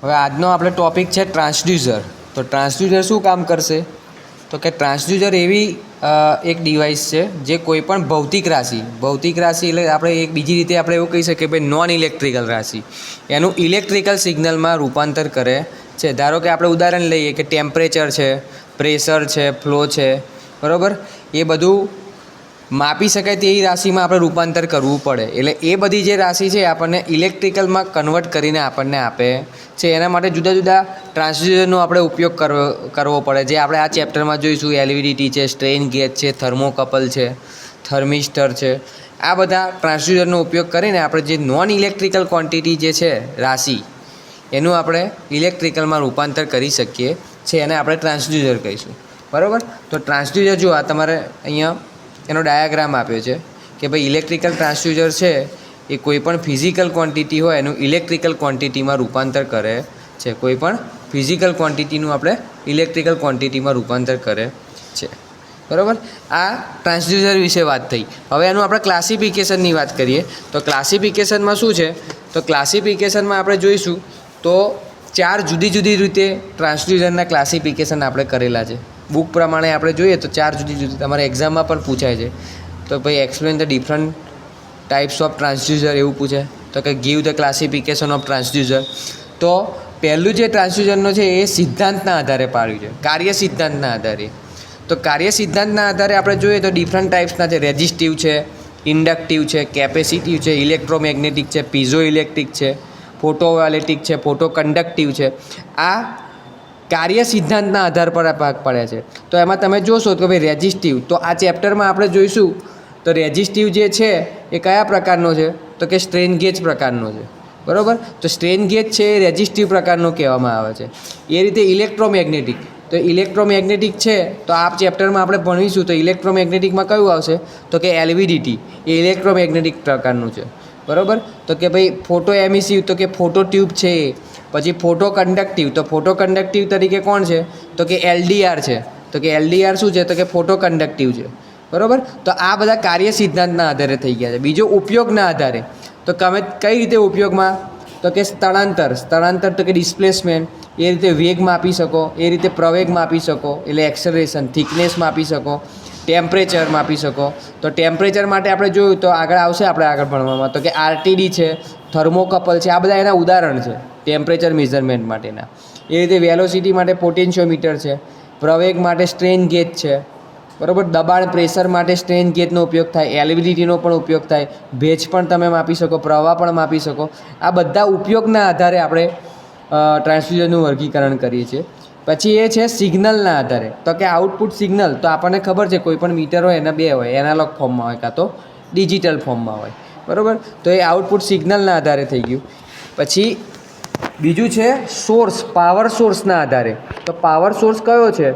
હવે આજનો આપણે ટૉપિક છે ટ્રાન્સડ્યુસર. તો ટ્રાન્સડ્યુસર શું કામ કરશે? તો કે ટ્રાન્સડ્યુસર એવી એક ડિવાઇસ છે જે કોઈપણ ભૌતિક રાશિ એટલે આપણે એક બીજી રીતે આપણે એવું કહી શકીએ ભાઈ નોન ઇલેક્ટ્રિકલ રાશિ એનું ઇલેક્ટ્રિકલ સિગ્નલમાં રૂપાંતર કરે છે. ધારો કે આપણે ઉદાહરણ લઈએ કે ટેમ્પરેચર છે, પ્રેશર છે, ફ્લો છે, બરાબર, એ બધું માપી શકાય તેવી રાશિમાં આપણે રૂપાંતર કરવું પડે. એટલે એ બધી જે રાશિ છે આપણને ઇલેક્ટ્રિકલમાં કન્વર્ટ કરીને આપણને આપે છે. એના માટે જુદા જુદા ટ્રાન્સડ્યુસરનો આપણે ઉપયોગ કરવો પડે, જે આપણે આ ચેપ્ટરમાં જોઈશું. એલવીડીટી છે, સ્ટ્રેન ગેજ છે, થર્મોકપલ છે, થર્મિસ્ટર છે. આ બધા ટ્રાન્સડ્યુસરનો ઉપયોગ કરીને આપણે જે નોન ઇલેક્ટ્રિકલ ક્વોન્ટિટી જે છે રાશિ એનું આપણે ઇલેક્ટ્રિકલમાં રૂપાંતર કરી શકીએ છીએ. એને આપણે ટ્રાન્સડ્યુસર કહીશું, બરાબર. તો ટ્રાન્સડ્યુસર જો આ તમારે અહીંયા એનો ડાયાગ્રામ આપ્યો છે કે ભાઈ ઇલેક્ટ્રિકલ ટ્રાન્સડ્યુસર છે એ કોઈપણ ફિઝિકલ ક્વોન્ટિટી હોય એનું ઇલેક્ટ્રિકલ ક્વોન્ટિટીમાં રૂપાંતર કરે છે. કોઈપણ ફિઝિકલ ક્વોન્ટિટીનું આપણે ઇલેક્ટ્રિકલ ક્વોન્ટિટીમાં રૂપાંતર કરે છે, બરાબર. આ ટ્રાન્સડ્યુસર વિશે વાત થઈ. હવે એનું આપણે ક્લાસિફિકેશનની વાત કરીએ તો ક્લાસિફિકેશનમાં શું છે? તો ક્લાસિફિકેશનમાં આપણે જોઈશું તો 4 જુદી જુદી રીતે ટ્રાન્સડ્યુસરના ક્લાસિફિકેશન આપણે કરેલા છે. બુક પ્રમાણે આપણે જોઈએ તો 4 જુદી જુદી તમારે એક્ઝામમાં પણ પૂછાય છે. તો ભાઈ explain the different types of transducer એવું પૂછે તો કે give the classification of transducer. તો પહેલું જે ટ્રાન્સડ્યુસરનો છે એ સિદ્ધાંતના આધારે પાડ્યું છે, કાર્ય સિદ્ધાંતના આધારે. તો કાર્ય સિદ્ધાંતના આધારે આપણે જોઈએ તો ડિફરન્ટ ટાઈપ્સના છે. રેઝિસ્ટિવ છે, ઇન્ડક્ટિવ છે, કેપેસિટિવ છે, ઇલેક્ટ્રોમેગ્નેટિક છે, પીઝો ઇલેક્ટ્રિક છે, ફોટોવોલ્ટેઇક છે, ફોટોકન્ડક્ટિવ છે. આ કાર્ય સિદ્ધાંતના આધાર પર આ ભાગ પડે છે. તો એમાં તમે જોશો તો ભાઈ રેઝિસ્ટિવ, તો આ ચેપ્ટરમાં આપણે જોઈશું તો રેઝિસ્ટિવ જે છે એ કયા પ્રકારનો છે? તો કે સ્ટ્રેન ગેજ પ્રકારનો છે, બરાબર. તો સ્ટ્રેન ગેજ છે એ રેઝિસ્ટિવ પ્રકારનો કહેવામાં આવે છે. એ રીતે ઇલેક્ટ્રોમેગ્નેટિક, તો ઇલેક્ટ્રોમેગ્નેટિક છે તો આ ચેપ્ટરમાં આપણે ભણીશું. તો ઇલેક્ટ્રોમેગ્નેટિકમાં કયું આવશે? તો કે એલવીડીટી એ ઇલેક્ટ્રોમેગ્નેટિક પ્રકારનું છે, બરાબર. તો કે ભાઈ ફોટો એમિસિવ, તો કે ફોટો ટ્યુબ છે. પછી ફોટો કન્ડક્ટિવ, તો ફોટો કન્ડક્ટિવ તરીકે કોણ છે? તો કે એલડીઆર છે. તો કે એલડીઆર શું છે? તો કે ફોટો કન્ડક્ટિવ છે, બરાબર. તો આ બધા કાર્ય સિદ્ધાંતના આધારે થઈ ગયા છે. બીજો ઉપયોગના આધારે, તો તમે કઈ રીતે ઉપયોગમાં? તો કે સ્થળાંતર તો કે ડિસ્પ્લેસમેન્ટ, એ રીતે વેગ માપી શકો, એ રીતે પ્રવેગ માપી શકો એટલે એક્સલરેશન, થિકનેસ માપી શકો, ટેમ્પરેચર માપી શકો. તો ટેમ્પરેચર માટે આપણે જોયું તો આગળ આવશે આપણે આગળ ભણવામાં તો કે આરટીડી છે, થર્મોકપલ છે. આ બધા એના ઉદાહરણ છે ટેમ્પરેચર મેઝરમેન્ટ માટેના. એ રીતે વેલોસિટી માટે પોટેન્શિયોમીટર છે, પ્રવેગ માટે સ્ટ્રેન ગેજ છે, બરાબર. દબાણ પ્રેશર માટે સ્ટ્રેન ગેજનો ઉપયોગ થાય, એલવીડીટીનો પણ ઉપયોગ થાય, ભેજ પણ તમે માપી શકો, પ્રવાહ પણ માપી શકો. આ બધા ઉપયોગના આધારે આપણે ટ્રાન્સડ્યુસરનું વર્ગીકરણ કરીએ છીએ. પછી એ છે સિગ્નલના આધારે, તો કે આઉટપુટ સિગ્નલ. તો આપણને ખબર છે કોઈ પણ મીટર હોય એના 2 હોય, એનાલોગ ફોર્મમાં હોય કાં તો ડિજિટલ ફોર્મમાં હોય, બરાબર. તો એ આઉટપુટ સિગ્નલના આધારે થઈ ગયું. પછી બીજું છે સોર્સ, પાવર સોર્સના આધારે. તો પાવર સોર્સ કયો છે?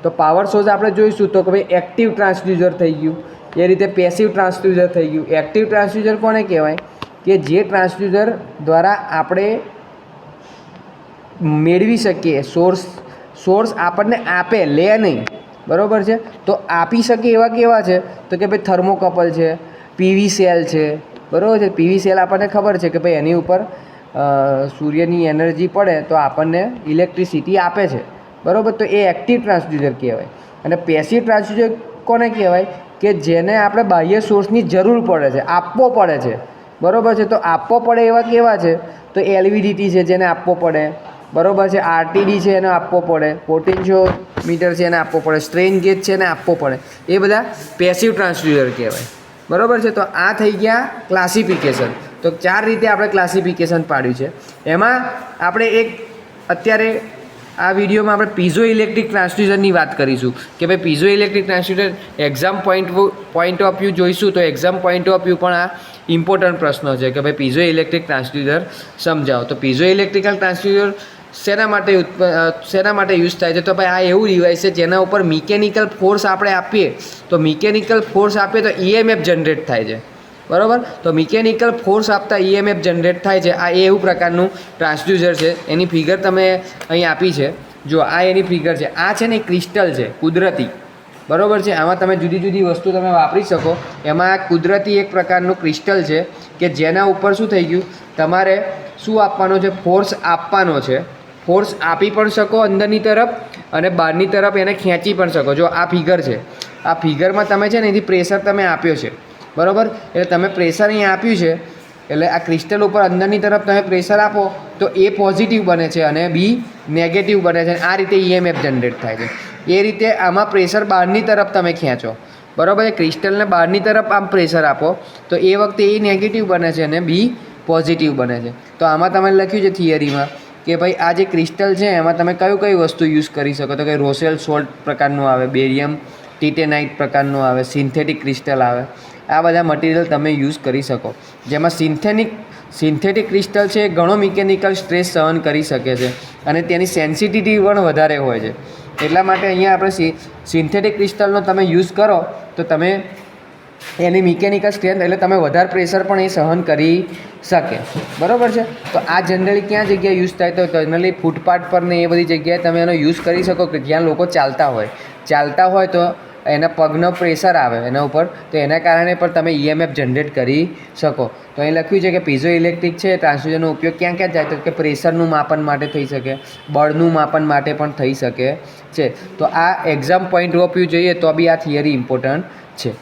તો પાવર સોર્સ આપણે જોઈશું તો કે ભાઈ એક્ટિવ ટ્રાન્સડ્યુસર થઈ ગયું, એ રીતે પેસિવ ટ્રાન્સડ્યુસર થઈ ગયું. એક્ટિવ ટ્રાન્સડ્યુસર કોને કહેવાય? કે જે ટ્રાન્સડ્યુસર દ્વારા આપણે મેળવી શકીએ સોર્સ આપણને આપે, લે નહીં, બરાબર છે. તો આપી શકીએ એવા કેવા છે? તો કે ભાઈ થર્મોકપલ છે, પીવી સેલ છે, બરાબર છે. પીવી સેલ આપણને ખબર છે કે ભાઈ એની ઉપર સૂર્યની એનર્જી પડે તો આપણને ઇલેક્ટ્રિસિટી આપે છે, બરાબર. તો એ એક્ટિવ ટ્રાન્સડ્યુસર કહેવાય. અને પેસિવ ટ્રાન્સડ્યુસર કોને કહેવાય? કે જેને આપણે બાહ્ય સોર્સની જરૂર પડે છે, આપવો પડે છે, બરાબર છે. તો આપવો પડે એવા કેવા છે? તો એલવીડીટી છે જેને આપવો પડે, બરાબર છે. આરટીડી છે એને આપવો પડે, પોટેન્શિયોમીટર છે એને આપવો પડે, સ્ટ્રેન ગેજ છે એને આપવો પડે. એ બધા પેસિવ ટ્રાન્સડ્યુસર કહેવાય, બરાબર છે. તો આ થઈ ગયા ક્લાસિફિકેશન. તો 4 રીતે આપણે ક્લાસિફિકેશન પાડ્યું છે. એમાં આપણે એક અત્યારે આ વિડીયોમાં આપણે પીઝો ઇલેક્ટ્રિક ટ્રાન્સડ્યુસરની વાત કરીશું કે ભાઈ piezo electric transducer exam point of view જોઈશું. તો એક્ઝામ પોઈન્ટ ઓફ વ્યૂ પણ આ ઇમ્પોર્ટન્ટ પ્રશ્ન છે કે ભાઈ પીઝો ઇલેક્ટ્રિક ટ્રાન્સડ્યુસર સમજાવો. તો પીઝો ઇલેક્ટ્રિકલ ટ્રાન્સડ્યુસર શેના માટે યુઝ થાય છે? તો ભાઈ આ એવું ડિવાઇસ છે જેના ઉપર મિકેનિકલ ફોર્સ આપણે આપીએ તો મિકેનિકલ ફોર્સ આપીએ તો ઈએમએફ જનરેટ થાય છે, બરાબર. તો મિકેનિકલ ફોર્સ આપતા ઈએમએફ જનરેટ થાય છે. આ એવું પ્રકારનું ટ્રાન્સડ્યુસર છે. એની ફિગર તમે અહીં આપી છે, જો આ એની ફિગર છે. આ છે ને ક્રિસ્ટલ છે કુદરતી, બરાબર છે. આમાં તમે જુદી જુદી વસ્તુ તમે વાપરી શકો. એમાં કુદરતી એક પ્રકારનું ક્રિસ્ટલ છે કે જેના ઉપર શું થઈ ગયું, તમારે શું આપવાનો છે, ફોર્સ આપવાનો છે. ફોર્સ આપી પણ શકો અંદરની તરફ અને બહારની તરફ એને ખેંચી પણ શકો. જો આ ફિગર છે, આ ફિગરમાં તમે છે ને એથી પ્રેશર તમે આપ્યો છે, બરાબર. એટલે તમે પ્રેશર અહીં આપ્યું છે, એટલે આ ક્રિસ્ટલ ઉપર અંદરની તરફ તમે પ્રેશર આપો તો એ પોઝિટિવ બને છે અને બી નેગેટિવ બને છે. આ રીતે EMF જનરેટ થાય છે. એ રીતે આમાં પ્રેશર બહારની તરફ તમે ખેંચો, બરાબર. એ ક્રિસ્ટલને બહારની તરફ આમ પ્રેશર આપો તો એ વખતે એ નેગેટિવ બને છે અને બી પોઝિટિવ બને છે. તો આમાં તમે લખ્યું છે થિયરીમાં કે ભાઈ આ જે ક્રિસ્ટલ છે એમાં તમે કઈ વસ્તુ યુઝ કરી શકો, તો કે રોસેલ સોલ્ટ પ્રકારનું આવે, બેરિયમ ટિટેનાઇટ પ્રકારનું આવે, સિન્થેટિક ક્રિસ્ટલ આવે. આ બધા મટીરિયલ તમે યુઝ કરી શકો. જેમાં સિન્થેટિક ક્રિસ્ટલ છે એ ઘણો મિકેનિકલ સ્ટ્રેસ સહન કરી શકે છે અને તેની સેન્સિટિવિટી પણ વધારે હોય છે. એટલા માટે અહીંયા આપણે સિન્થેટિક ક્રિસ્ટલનો તમે યુઝ કરો તો તમે એની મિકેનિકલ સ્ટ્રેન્થ એટલે તમે વધારે પ્રેશર પણ એ સહન કરી શકે, બરાબર છે. તો આ જનરલી ક્યાં જગ્યાએ યુઝ થાય, તો જનરલી ફૂટપાથ પર ને એ બધી જગ્યાએ તમે એનો યુઝ કરી શકો કે જ્યાં લોકો ચાલતા હોય તો એના પગનો પ્રેશર આવે એના ઉપર, તો એના કારણે પણ તમે EMF જનરેટ કરી શકો. તો અહીં લખ્યું છે કે પીઝો ઇલેક્ટ્રિક છે ટ્રાન્સડ્યુસરનો ઉપયોગ ક્યાં જાય, તો કે પ્રેશરનું માપન માટે થઈ શકે, બળનું માપન માટે પણ થઈ શકે છે. તો આ એક્ઝામ પોઈન્ટ ઓફ વ્યૂ જોઈએ તો બી આ થિયરી ઇમ્પોર્ટન્ટ છે.